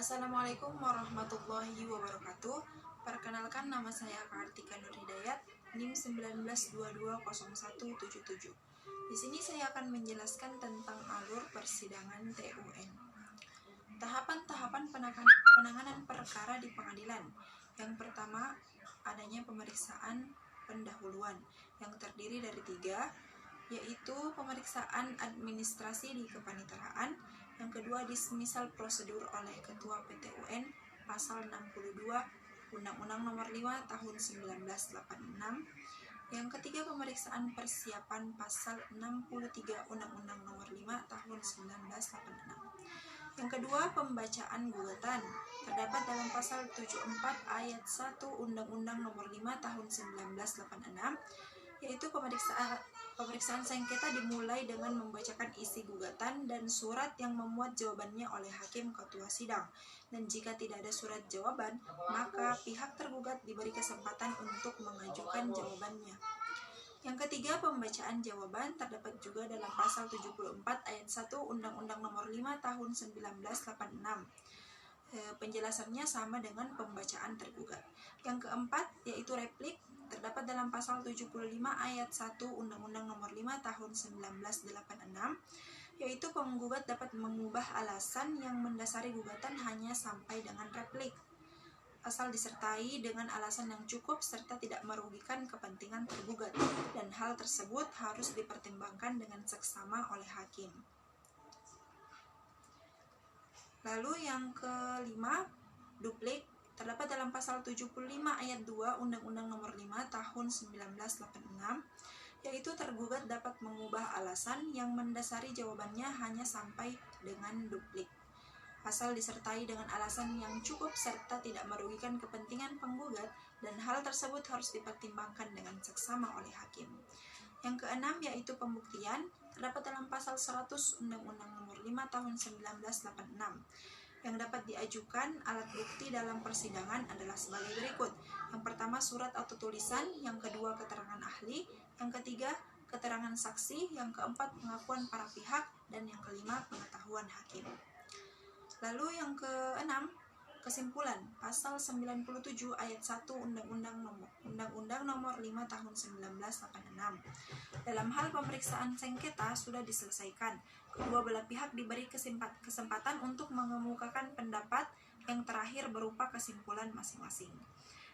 Assalamualaikum warahmatullahi wabarakatuh. Perkenalkan, nama saya Kartika Nur Hidayat, NIM 19220177. Di sini saya akan menjelaskan tentang alur persidangan TUN. Tahapan-tahapan penanganan perkara di pengadilan. Yang pertama, adanya pemeriksaan pendahuluan yang terdiri dari 3, yaitu pemeriksaan administrasi di kepaniteraan. Yang kedua, dismisal prosedur oleh Ketua PTUN pasal 62 Undang-Undang Nomor 5 Tahun 1986. Yang ketiga, pemeriksaan persiapan pasal 63 Undang-Undang Nomor 5 Tahun 1986. Yang kedua, pembacaan gugatan terdapat dalam pasal 74 ayat 1 Undang-Undang Nomor 5 Tahun 1986, yaitu pemeriksaan sengketa dimulai dengan membacakan isi gugatan dan surat yang memuat jawabannya oleh hakim ketua sidang. Dan jika tidak ada surat jawaban, maka pihak tergugat diberi kesempatan untuk mengajukan jawabannya. Yang ketiga, pembacaan jawaban terdapat juga dalam pasal 74 ayat 1 Undang-Undang Nomor 5 Tahun 1986. Penjelasannya sama dengan pembacaan tergugat. Yang keempat, yaitu replik, terdapat dalam pasal 75 ayat 1 Undang-Undang Nomor 5 Tahun 1986, yaitu penggugat dapat mengubah alasan yang mendasari gugatan hanya sampai dengan replik, asal disertai dengan alasan yang cukup serta tidak merugikan kepentingan tergugat, dan hal tersebut harus dipertimbangkan dengan seksama oleh hakim. Lalu yang kelima, duplik, terdapat dalam pasal 75 ayat 2 Undang-Undang Nomor 5 Tahun 1986, yaitu tergugat dapat mengubah alasan yang mendasari jawabannya hanya sampai dengan duplik, asal disertai dengan alasan yang cukup serta tidak merugikan kepentingan penggugat, dan hal tersebut harus dipertimbangkan dengan seksama oleh hakim. Yang keenam, yaitu pembuktian, terdapat dalam pasal 100 Undang-Undang Nomor 5 Tahun 1986. Yang dapat diajukan alat bukti dalam persidangan adalah sebagai berikut. Yang pertama, surat atau tulisan. Yang kedua, keterangan ahli. Yang ketiga, keterangan saksi. Yang keempat, pengakuan para pihak. Dan yang kelima, pengetahuan hakim. Lalu yang keenam, kesimpulan. Pasal 97 ayat 1 Undang-Undang Nomor 5 Tahun 1986. Dalam hal pemeriksaan sengketa sudah diselesaikan, kedua belah pihak diberi kesempatan untuk mengemukakan pendapat yang terakhir berupa kesimpulan masing-masing.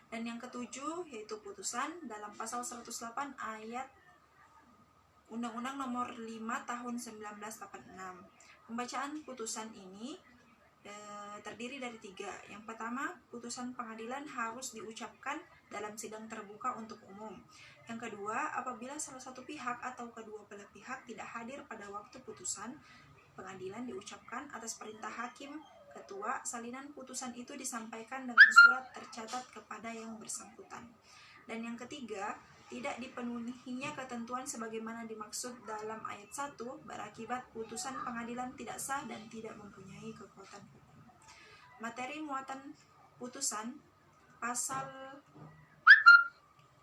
Dan yang ketujuh, yaitu putusan dalam pasal 108 ayat Undang-Undang Nomor 5 Tahun 1986. Pembacaan putusan ini terdiri dari 3. Yang pertama, putusan pengadilan harus diucapkan dalam sidang terbuka untuk umum. Yang kedua, apabila salah satu pihak atau kedua belah pihak tidak hadir pada waktu putusan pengadilan diucapkan atas perintah hakim ketua, salinan putusan itu disampaikan dengan surat tercatat kepada yang bersangkutan. Dan yang ketiga, tidak dipenuhinya ketentuan sebagaimana dimaksud dalam ayat 1 berakibat putusan pengadilan tidak sah dan tidak mempunyai kekuatan hukum. Materi muatan putusan pasal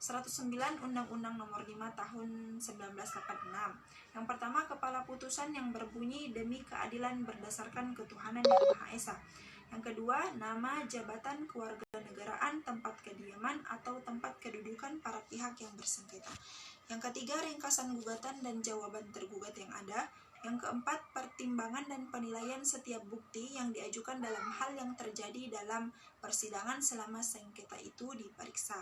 109 Undang-Undang Nomor 5 Tahun 1986. Yang pertama, kepala putusan yang berbunyi demi keadilan berdasarkan ketuhanan yang Maha Esa. Yang kedua, nama, jabatan, kewarganegaraan, tempat kediaman atau tempat kedudukan para pihak yang bersengketa. Yang ketiga, ringkasan gugatan dan jawaban tergugat yang ada. Yang keempat, pertimbangan dan penilaian setiap bukti yang diajukan dalam hal yang terjadi dalam persidangan selama sengketa itu diperiksa.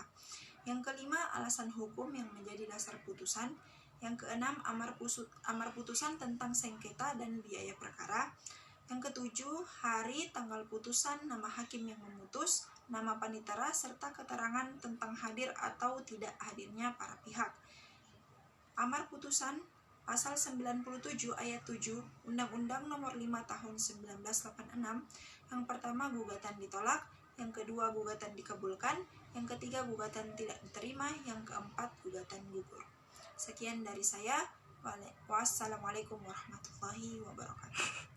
Yang kelima, alasan hukum yang menjadi dasar putusan. Yang keenam, amar putusan tentang sengketa dan biaya perkara. Yang ketujuh, hari, tanggal putusan, nama hakim yang memutus, nama panitera, serta keterangan tentang hadir atau tidak hadirnya para pihak. Amar putusan pasal 97 ayat 7 Undang-Undang Nomor 5 Tahun 1986. Yang pertama, gugatan ditolak. Yang kedua, gugatan dikabulkan. Yang ketiga, gugatan tidak diterima. Yang keempat, gugatan gugur. Sekian dari saya. Wassalamualaikum warahmatullahi wabarakatuh.